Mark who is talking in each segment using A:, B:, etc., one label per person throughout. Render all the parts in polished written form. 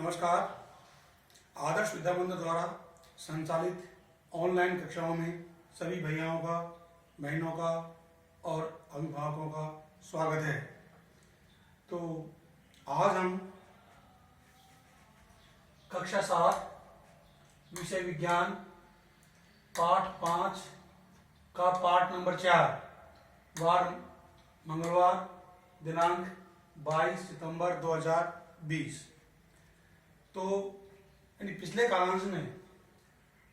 A: नमस्कार। आदर्श विद्या मंदिर द्वारा संचालित ऑनलाइन कक्षाओं में सभी भैयाओं का, बहनों का और अभिभावकों का स्वागत है। तो आज हम कक्षा 7 विषय विज्ञान पाठ 5 का पाठ नंबर 4 वार मंगलवार दिनांक 22 सितंबर 2020। तो यानी पिछले कालांश में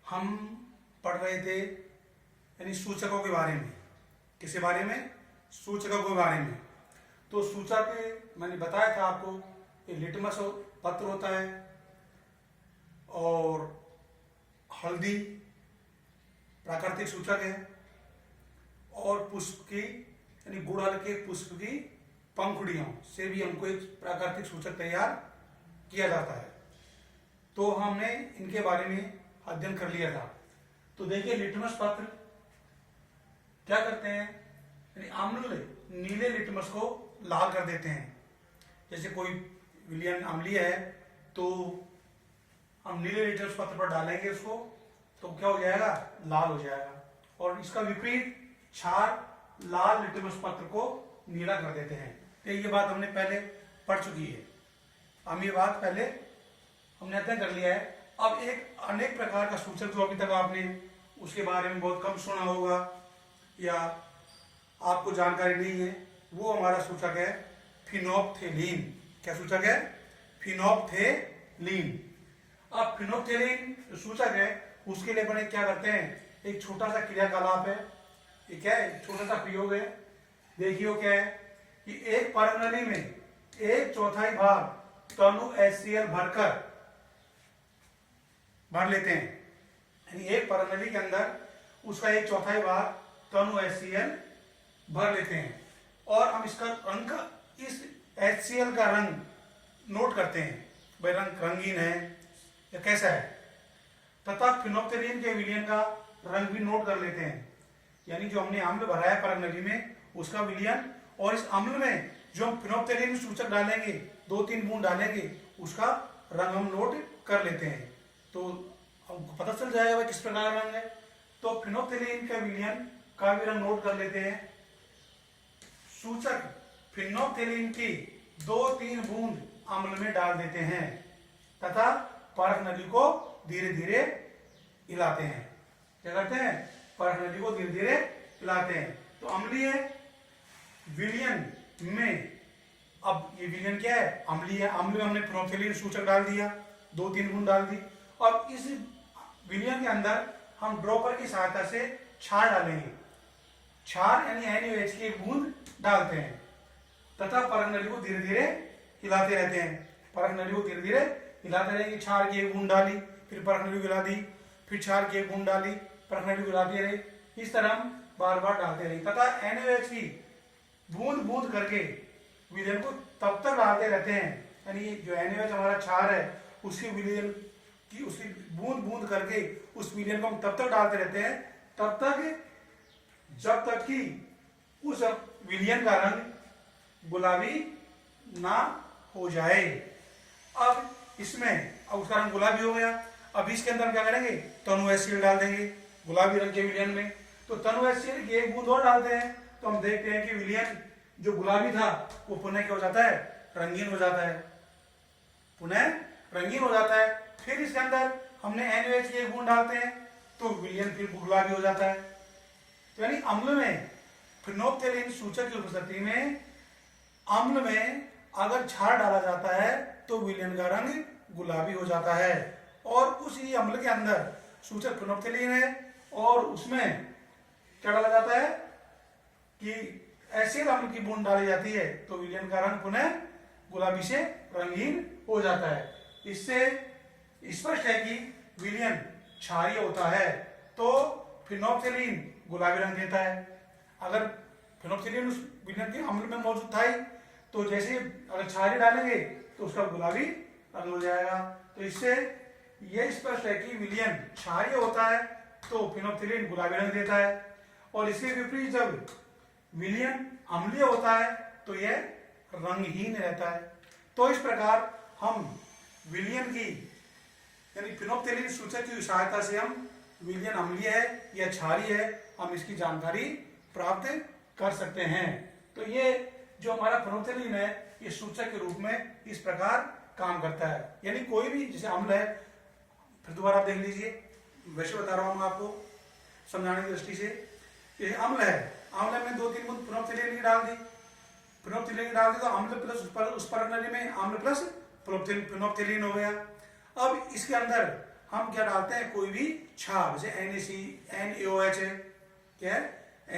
A: हम पढ़ रहे थे यानी सूचकों के बारे में। किसके बारे में? सूचकों के बारे में। तो सूचक मैंने बताया था आपको, ये लिटमस पत्र होता है और हल्दी प्राकृतिक सूचक है और पुष्प की यानी गुड़हल के पुष्प की पंखुड़ियों से भी हमको एक प्राकृतिक सूचक तैयार किया जाता है। तो हमने इनके बारे में अध्ययन कर लिया था। तो देखिए, लिटमस पत्र क्या करते हैं, यानी अम्ल नीले लिटमस को लाल कर देते हैं। जैसे कोई विलयन अम्लीय है तो हम नीले लिटमस पत्र पर डालेंगे उसको तो क्या हो जाएगा? लाल हो जाएगा। और इसका विपरीत क्षार लाल लिटमस पत्र को नीला कर देते हैं। तो ये बात हमने पहले पढ़ चुकी है। हम ये बात पहले हमने अध्ययन कर लिया है। अब एक अनेक प्रकार का सूचक जो अभी तक आपने उसके बारे में बहुत कम सुना होगा या आपको जानकारी नहीं है, वो हमारा सूचक है फिनोप्थेलीन। क्या सूचक है? फिनोप्थेलीन। अब फिनोप्थेलीन जो सूचक है उसके लिए अपने क्या करते हैं, एक छोटा सा क्रियाकलाप है। ये क्या है? छोटा सा प्रयोग है। देखिए क्या है कि एक परनली में 1/4 भाग तनु HCl भर लेते हैं। यानी एक परनली के अंदर उसका 1/4 भाग तनु HCl भर लेते हैं और हम इसका रंग का, इस HCl का रंग नोट करते हैं, भाई रंग रंगीन है या कैसा है। तथा फिनोप्थेलीन के विलयन का रंग भी नोट कर लेते हैं। यानी जो हमने अम्ल भरा है परनली में उसका विलयन, और इस अम्ल में जो हम फिनोप्थेलीन सूचक डालेंगे, 2-3 बूंद डालेंगे, उसका रंग हम नोट कर लेते हैं। तो हमको पता चल जाएगा किस प्रकार रंग है। तो फिनोप्थेलीन के विलयन का भी रंग नोट कर लेते हैं। सूचक फिनोप्थेलीन की 2-3 बूंद अम्ल में डाल देते हैं तथा परख नली को धीरे धीरे हिलाते हैं। क्या करते हैं? परख नली को धीरे धीरे हिलाते हैं। तो अम्लीय विलयन में, अब ये विलयन क्या है? अम्लीय। अम्ल में हमने फिनोप्थेलीन सूचक डाल दिया, 2-3 बूंद डाल दी। और इस विलयन के अंदर हम ड्रॉपर की सहायता से क्षार डालेंगे। क्षार यानी NaOH की एक बूंद डालते हैं तथा परख नली को धीरे धीरे हिलाते रहते हैं। परख नली को धीरे धीरे हिलाते रहेंगे। क्षार की एक बूंद डाली, फिर परख नली को हिला दी, फिर क्षार की एक बूंद डाली, परख नली को हिलाते रहे। इस तरह हम बार बार डालते रहेंगे तथा NaOH की बूंद बूंद करके विलयन को तब तक डालते रहते हैं। यानी जो NaOH हमारा क्षार है उसकी विलयन की, उसकी बूंद बूंद करके उस विलयन को हम तब तक डालते रहते हैं तब तक जब तक कि उस विलयन का रंग गुलाबी ना हो जाए। अब इसमें उसका रंग गुलाबी हो गया। अब इसके अंदर क्या करेंगे? तनु HCl डाल देंगे गुलाबी रंग के विलयन में। तो तनु HCl की एक बूंद और डालते हैं तो हम देखते हैं कि विलयन जो गुलाबी था वो पुनः क्या हो जाता है? रंगीन हो जाता है। पुनः रंगीन हो जाता है। फिर इसके अंदर हमने NaOH की एक बूंद डालते हैं तो विलयन फिर गुलाबी हो जाता है। तो यानी अम्ल में फिनोप्थेलीन सूचक की उपस्थिति में अम्ल में अगर क्षार डाला जाता है तो विलयन का रंग गुलाबी हो जाता है। और उसी अम्ल के अंदर सूचक फिनोप्थेलीन है और उसमें क्या डाला जाता है कि एसिड अम्ल की बूंद डाली जाती है तो विलयन का रंग पुनः गुलाबी से रंगीन हो जाता है। इससे स्पष्ट है कि विलयन क्षारीय होता है तो फिनोप्थेलीन गुलाबी रंग देता है। अगर फिनोप्थेलीन उस विलयन के अम्ल में मौजूद था ही तो जैसे अगर क्षारीय डालेंगे तो उसका गुलाबी रंग हो जाएगा। तो इससे यह स्पष्ट है कि विलयन क्षारीय होता है तो फिनोप्थेलीन गुलाबी रंग देता है, और इसके विपरीत जब विलयन अम्लीय होता है तो यह रंगहीन रहता है। तो इस प्रकार हम विलयन की यानी फिनोप्थेलिन सूचक की सहायता से हम विलयन अम्लीय है या क्षारीय है हम इसकी जानकारी प्राप्त कर सकते हैं। तो ये जो हमारा फिनोप्थेलिन है ये सूचक के रूप में इस प्रकार काम करता है। यानी कोई भी जैसे अम्ल है, फिर दोबारा आप देख लीजिए, वैसे बता रहा हूं मैं आपको समझाने की दृष्टि से। ये अम्ल है, अम्ल में 2-3 बूंद फिनोप्थेलिन की डाल दी, फिनोप्थेलिन की डाल दी तो अम्ल प्लस उस परख नली में अम्ल प्लस फिनोप्थेलिन हो गया। अब इसके अंदर हम क्या डालते हैं, कोई भी क्षार जैसे NaOH है, क्या है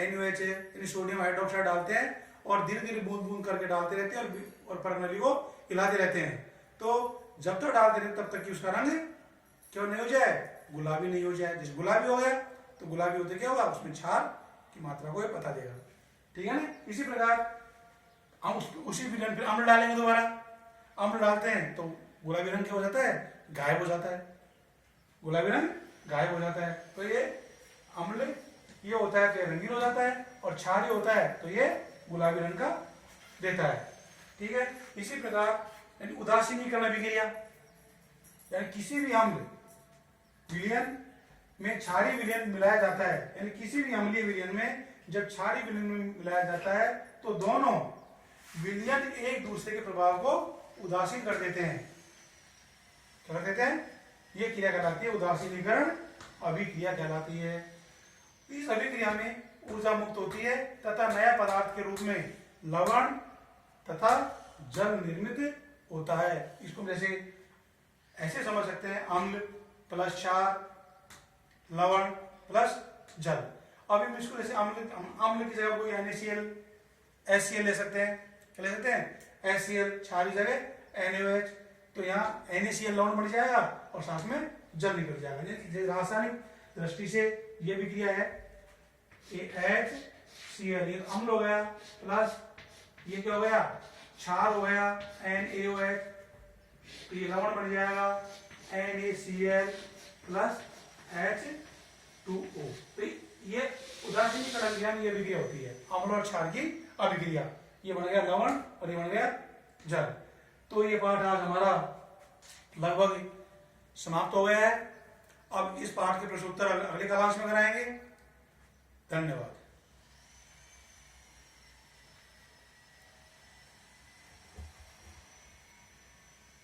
A: NaOH है, यानी सोडियम हाइड्रोक्साइड डालते हैं और धीरे धीरे बूंद बूंद करके डालते रहते हैं और परख नली को हिलाते रहते हैं। तो जब तक डालते रहते तब तक कि उसका रंग क्यों नहीं हो जाए, गुलाबी नहीं हो जाए। जैसे गुलाबी हो गया तो गुलाबी होते क्या होगा, उसमें क्षार की मात्रा को ये पता देगा, ठीक है ना। इसी प्रकार हम उसी विलयन फिर अम्ल डालेंगे, दोबारा अम्ल डालते हैं तो गुलाबी रंग क्या हो जाता है, गायब हो जाता है, गुलाबी रंग गायब हो जाता है। तो ये अम्ल ये होता है तो रंगीन हो जाता है और क्षारीय होता है तो ये गुलाबी रंग का देता है, ठीक है। इसी प्रकार यानी उदासीनीकरण अभिक्रिया, यानी किसी भी अम्ल विलयन में क्षारीय विलयन मिलाया जाता है, यानी किसी भी अम्लीय विलयन में जब क्षारीय विलयन में मिलाया जाता है तो दोनों विलयन एक दूसरे के प्रभाव को उदासीन कर देते हैं। क्या कर देते हैं, ये क्रिया कहलाती है उदासीनीकरण अभिक्रिया कहलाती है। इस अभिक्रिया में ऊर्जा मुक्त होती है तथा नया पदार्थ के रूप में लवण तथा जल निर्मित होता है। इसको जैसे ऐसे समझ सकते हैं, अम्ल प्लस क्षार, लवण प्लस जल। अब हम इसको जैसे अम्ल की जगह कोई NaCl HCl ले सकते हैं, क्या ले सकते हैं HCl, क्षारीय जगह NaOH, तो यहाँ NaCl लवण बन जाएगा और साथ में जल निकल जाएगा। रासायनिक दृष्टि से ये विक्रिया है, ये HCl ये अम्ल हो गया प्लस ये क्या हो गया, क्षार हो गया NaOH, तो ये लवण बन जाएगा NaCl प्लस H2O। तो ये उदासीनीकरण अभिक्रिया में ये विक्रिया होती है, अम्ल और क्षार की अभिक्रिया। ये बन गया लवण और ये बन गया जल। तो ये पाठ आज हमारा लगभग समाप्त हो गया है। अब इस पाठ के प्रश्नोत्तर अगले क्लास में कराएंगे। धन्यवाद।